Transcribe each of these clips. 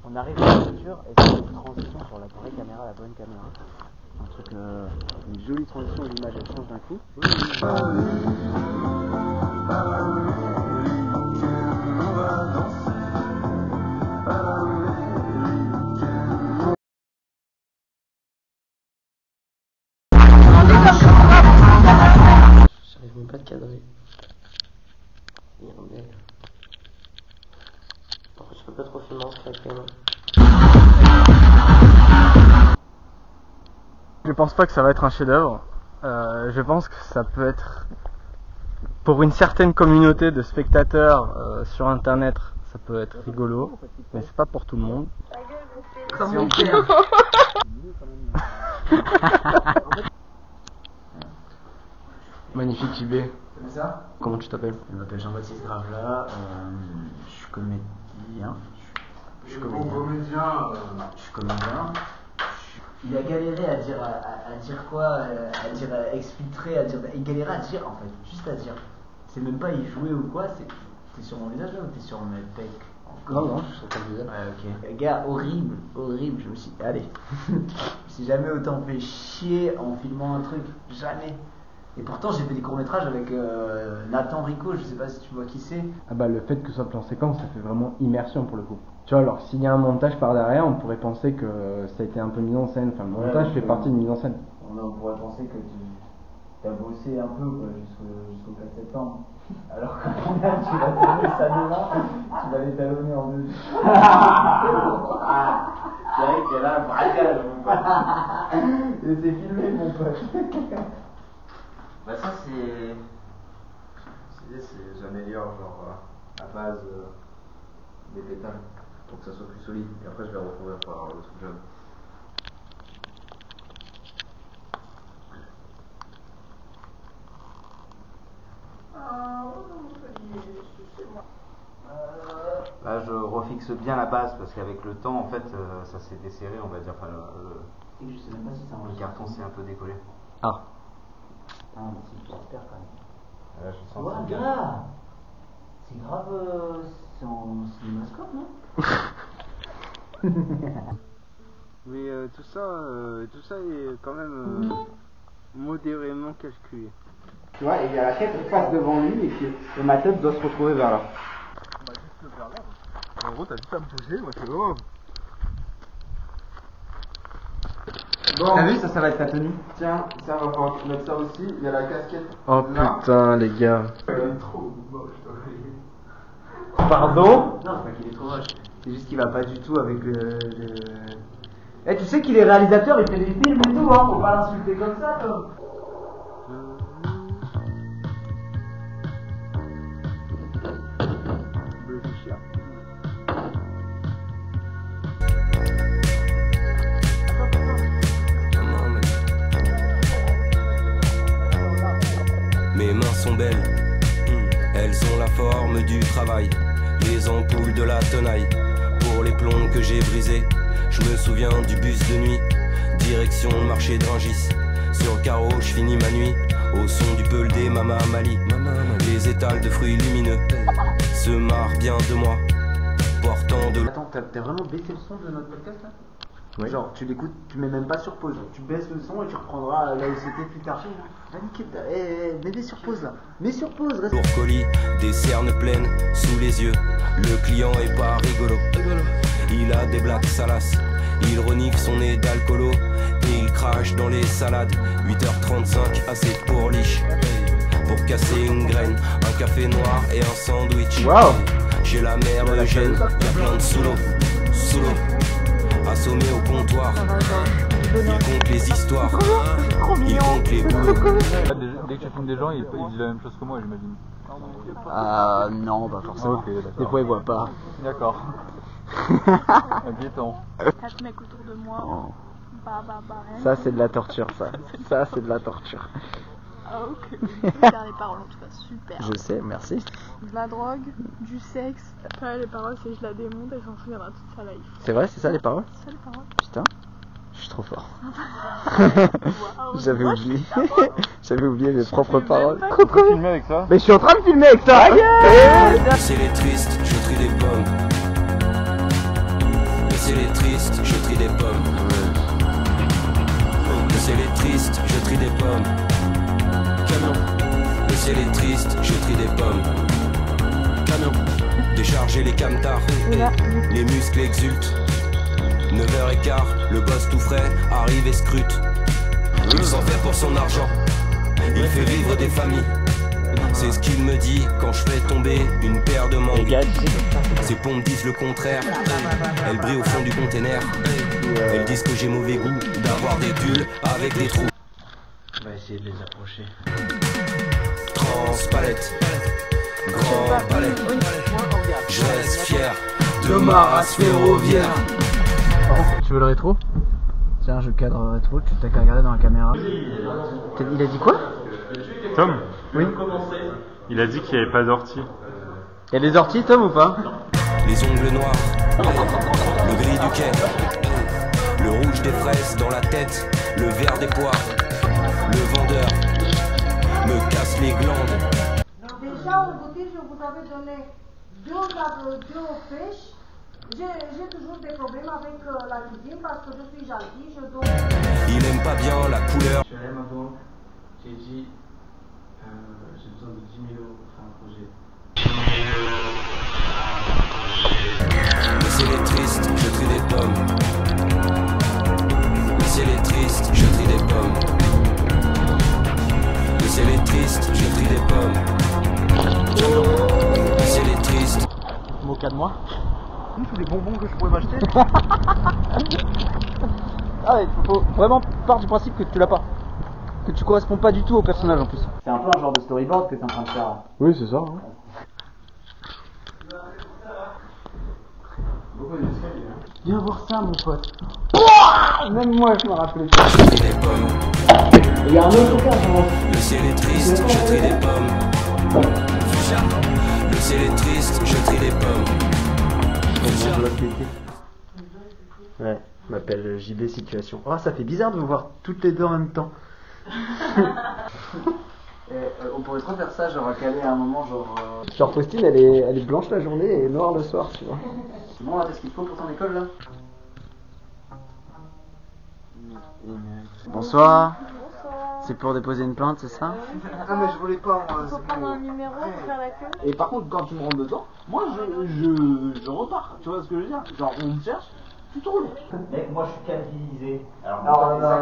On arrive dans la voiture et c'est une transition sur la vraie caméra, la bonne caméra. Un truc, une jolie transition, l'image elle change d'un coup. J'arrive même pas de cadrer. Merde. Par contre, je peux pas trop filmer en fait quand même. Je pense pas que ça va être un chef-d'œuvre. Je pense que ça peut être, pour une certaine communauté de spectateurs sur internet, ça peut être rigolo, mais c'est pas pour tout le monde. Comme mon père. Magnifique JB. C'est ça? Comment tu t'appelles? Je m'appelle Jean-Baptiste Gravela, je suis comédien. Je suis comédien. Il a galéré à dire quoi, à dire exfiltrer, il galérait à dire en fait, juste à dire. C'est même pas y jouer ou quoi, c'est. T'es sur mon visage là ou t'es sur mes pecs? Non, je suis sur ton visage. Ouais, ok. Gars, horrible, je me suis. Allez. Je me suis jamais autant fait chier en filmant un truc, jamais. Et pourtant j'ai fait des courts-métrages avec Nathan Rico, je sais pas si tu vois qui c'est. Ah bah le fait que ce soit plan séquence, ça fait vraiment immersion pour le coup. Tu vois, alors s'il y a un montage par derrière, on pourrait penser que ça a été un peu mis en scène. Enfin, le montage fait partie de mise en scène. On pourrait penser que tu as bossé un peu jusqu'au 4 septembre. Alors qu'au final, tu vas tourner ça devant, tu vas les talonner en deux. C'est vrai que là, braquage, mon pote. Et c'est filmé, mon pote. Bah ça c'est... J'améliore genre à base des pétales pour que ça soit plus solide et après je vais recouvrir par le truc jaune. Là je refixe bien la base parce qu'avec le temps en fait ça s'est desserré on va dire, enfin Je sais même pas si ça le carton s'est un peu décollé. Ah. Ah, mais j'espère quand même. Là je sens Ouais, bien. gars, c'est grave, c'est en cinémascope, non? Mais tout ça est quand même modérément calculé. Tu vois, et il y a la tête qui passe devant lui et ma tête doit se retrouver vers là. Bah juste vers là. En gros t'as juste à me pousser, moi c'est bon. Bon. T'as vu, ça va être ta tenue. Tiens, ça va falloir mettre ça aussi, il y a la casquette. Oh là. putain les gars. Il est trop moche, Pardon? Non, c'est pas qu'il est trop moche. C'est juste qu'il va pas du tout avec le... Eh, tu sais qu'il est réalisateur, il fait des films et tout, hein. Faut pas l'insulter comme ça, Tom. Mes mains sont belles, elles ont la forme du travail, les ampoules de la tenaille, pour les plombs que j'ai brisés. Je me souviens du bus de nuit, direction le marché de Rungis. Sur le carreau, je finis ma nuit, au son du peul des Mama Mali. Les étals de fruits lumineux se marrent bien de moi, portant de... Attends, t'as vraiment baissé le son de notre podcast là? Oui. Genre, tu l'écoutes, tu mets même pas sur pause. Tu baisses le son et tu reprendras là où c'était plus tard. Va niquer, mets sur pause là. Mets sur pause, reste. Lourd colis, des cernes pleines sous les yeux. Le client est pas rigolo. Il a des blagues salaces. Il renique son nez d'alcoolo et il crache dans les salades. 8h35, assez de pourliche pour casser une graine, un café noir et un sandwich. Waouh. J'ai la mère Eugène, y'a plein de sous l'eau. Assommé au comptoir. Il compte les histoires. Il compte les boulots. Dès que tu filmes des gens, ils disent la même chose que moi, j'imagine. Non, pas forcément. Ok, d'accord. Des fois, ils voient pas. D'accord. Inquiétant. 4 mecs autour de moi. Rien. Ça, c'est de la torture, ça. Ça, c'est de la torture. Ah, ok. Super les paroles en tout cas, super. Je sais, merci. De la drogue, du sexe. Après, les paroles, c'est je la démonte et j'en souviendra toute sa life. C'est vrai, c'est ça les paroles? C'est ça les paroles. Putain, je suis trop fort. Wow. J'avais oublié. J'avais oublié mes propres paroles. Tu peux filmer avec ça? Mais je suis en train de filmer avec ça. C'est les tristes, je trie des pommes. ciel est triste, je trie des pommes. Le ciel est triste, je trie des pommes. Camion. Le ciel est triste, je trie des pommes. Camion. Décharger les camtars, les muscles exultent. 9h15, le boss tout frais arrive et scrute. Il s'en fait pour son argent, il fait vivre des familles. C'est ce qu'il me dit quand je fais tomber une paire de mangues. Ses pompes disent le contraire, elles brillent au fond du container. Elles disent que j'ai mauvais goût d'avoir des pulls avec des trous. On va essayer de les approcher. Transpalette, grand palais. Je reste fier de ma race ferroviaire. Tu veux le rétro? Tiens, je cadre rétro, tu t'as qu'à regarder dans la caméra. Il a dit quoi? Tom? Oui. Il a dit qu'il n'y avait pas d'ortie. Il y a des orties, Tom, ou pas? Les ongles noirs, le gris du quai, le rouge des fraises dans la tête, le vert des poires. Le vendeur me casse les glandes. Déjà au goûter, je vous avais donné deux aux pêches. J'ai toujours des problèmes avec la cuisine parce que je suis gentille, je donne... Il aime pas bien la couleur. Je suis allé à ma banque, j'ai dit j'ai besoin de 10 000 € pour faire un projet. Le ciel est triste, je trie des pommes. Le ciel est triste, je trie des pommes. Le ciel est triste, je trie des pommes. Le ciel est triste. Moque de moi. Tous les bonbons que je pourrais m'acheter. Ah ouais, faut vraiment part du principe que tu l'as pas. Que tu corresponds pas du tout au personnage en plus. C'est un peu un genre de storyboard que t'es en train de faire. Oui, c'est ça. Hein. Viens voir ça, mon pote. Même moi, je me rappelais. Je trie des pommes. Il y a un autre cas, Le ciel est triste, je trie des pommes. Le ciel est triste, je trie des pommes. Ouais, je m'appelle JB Situation. Oh, ça fait bizarre de vous voir toutes les deux en même temps. On pourrait trop faire ça, genre caler à un moment, genre. Genre Faustine, elle est blanche la journée et noire le soir, tu vois. C'est bon là, t'as ce qu'il faut pour ton école là? Bonsoir. C'est pour déposer une plainte, c'est ça? Ah mais je voulais pas. Il faut prendre un numéro pour faire la queue. Et par contre, quand tu me rentres dedans, moi je repars. Tu vois ce que je veux dire? Genre, on me cherche, tu te roules. Mec, moi je suis canalisé. Alors,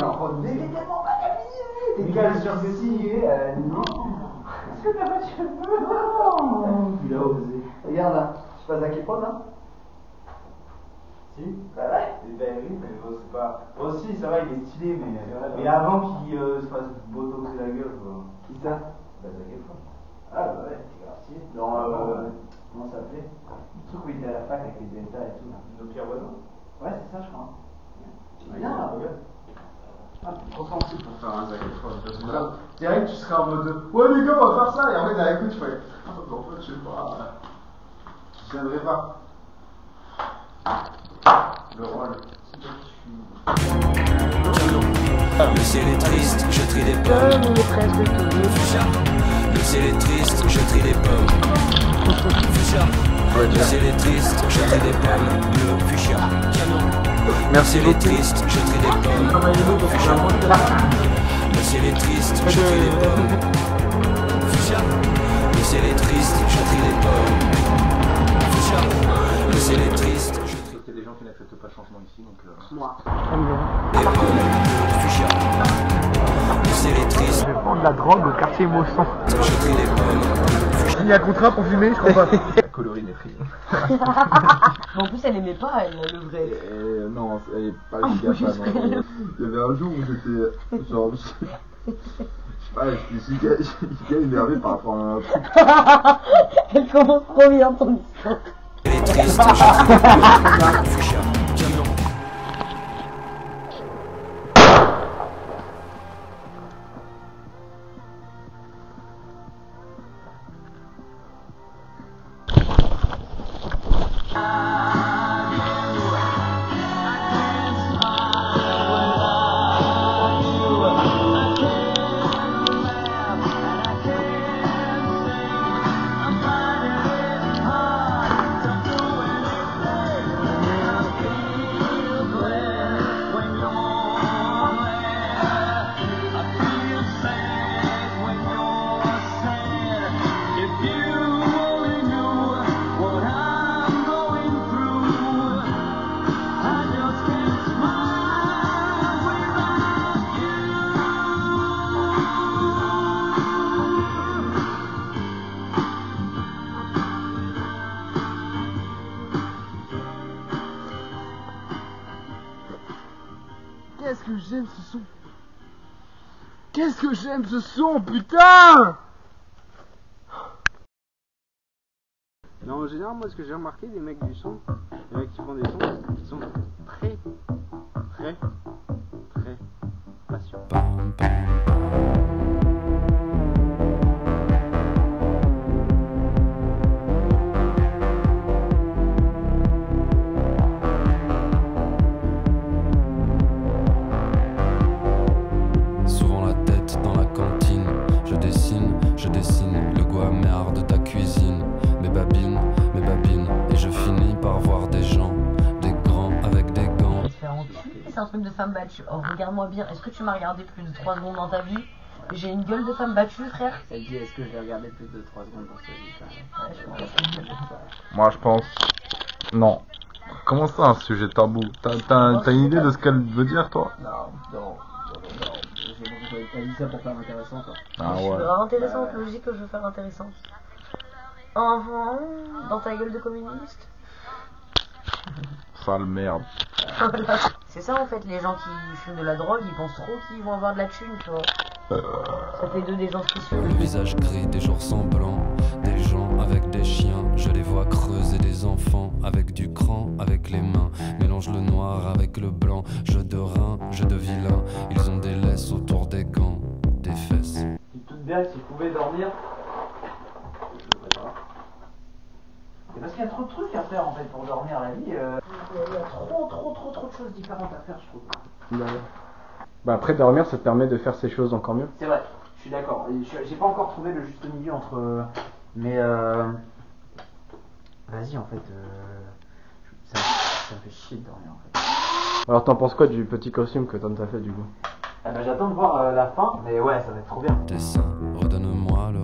non. Mais t'es tellement pas canalisé. T'es canalisé. Non. C'est la voiture. Non. Il a osé. Regarde là, tu passes à quel point là? si. Bah ouais. Ben oui, mais bon, c'est pas. Bon, si, ça va, il est stylé, mais avant qu'il se fasse botoxer la gueule, quoi. Qui ça? Bah, ça quelle fois. Ah bah ouais, c'est grave stylé. Dans. Comment ça s'appelait? Le truc où il était à la fac avec les états et tout, là. Nos pires voisins. Ouais, c'est ça, je crois. Bien, là, regarde. Ah, trop sensible pour faire un zague. C'est vrai que tu serais en mode ouais les gars on va faire ça et en fait à l'écoute tu fais en fait je sais pas je viendrai pas le rôle Le ciel est triste, je trie des pommes. Le ciel est triste, je trie des pommes. Le ciel est triste, je trie des pommes. Bleu, fuchsia. Le ciel est triste, je trie des pommes. Fuchsia. Le ciel est triste, je trie des pommes. Fuchsia. Le ciel est triste, je trie des pommes. Fuchsia. Le ciel est triste, je trie Il y a des gens qui n'acceptent pas le changement ici, donc. Moi. des pommes. Fuchsia. Le ciel est triste, Je vais prendre la drogue au quartier Mosson. je trie des pommes. Il y a un contrat pour fumer, je crois pas. La colorie méprise. Mais en plus, elle aimait pas, elle, le vrai. Non, elle est pas une gaffe. Il y avait un jour où j'étais. Genre. Je sais pas, j'étais super énervé par rapport à un truc. Elle commence trop bien ton histoire. Elle est triste, je trie des pommes. Fuchsia. Camion. Qu'est-ce que j'aime ce son. Qu'est-ce que j'aime ce son, putain. Non, en général, moi, ce que j'ai remarqué des mecs du son, les mecs qui font des sons, qui sont très patients. Souvent la tête dans la cantine, je dessine le goût amer de ta cuisine. Mes babines, et je finis par voir des gens, des grands avec des gants. C'est un truc de femme battue. Oh, regarde-moi bien, est-ce que tu m'as regardé plus de 3 secondes dans ta vie? J'ai une gueule de femme battue, frère. Ça dit, est-ce que je vais regarder plus de 3 secondes dans sa vie? Moi, je pense. Non. Comment ça, un sujet tabou? T'as une idée de ce qu'elle veut dire, toi? Non. T'as dit ça pour faire intéressant, toi. Ah Je suis ouais. grave intéressante, logique que je veux faire intéressante. Dans ta gueule de communiste. Sale merde. C'est ça en fait, les gens qui fument de la drogue, ils pensent trop qu'ils vont avoir de la thune, tu vois. Ça fait d'eux des gens spéciaux. Le visage gris des jours semblants, des gens avec des chiens. Je les vois creuser des enfants avec du cran, avec les mains. Mélange le noir avec le blanc. Jeu de rein, jeu de vilain. Ils ont des laisses autour des gants, des fesses. Tu te doutes bien que si je pouvais dormir. C'est parce qu'il y a trop de trucs à faire en fait pour dormir la vie. Il y a trop de choses différentes à faire, je trouve. Bah après, dormir, ça te permet de faire ces choses encore mieux. C'est vrai, je suis d'accord. J'ai pas encore trouvé le juste milieu entre. Mais vas-y, en fait. Ça me fait chier de dormir en fait. Alors, t'en penses quoi du petit costume que Tom t'a fait du coup? Ah bah, j'attends de voir la fin, mais ouais, ça va être trop bien. Dessin, redonne-moi le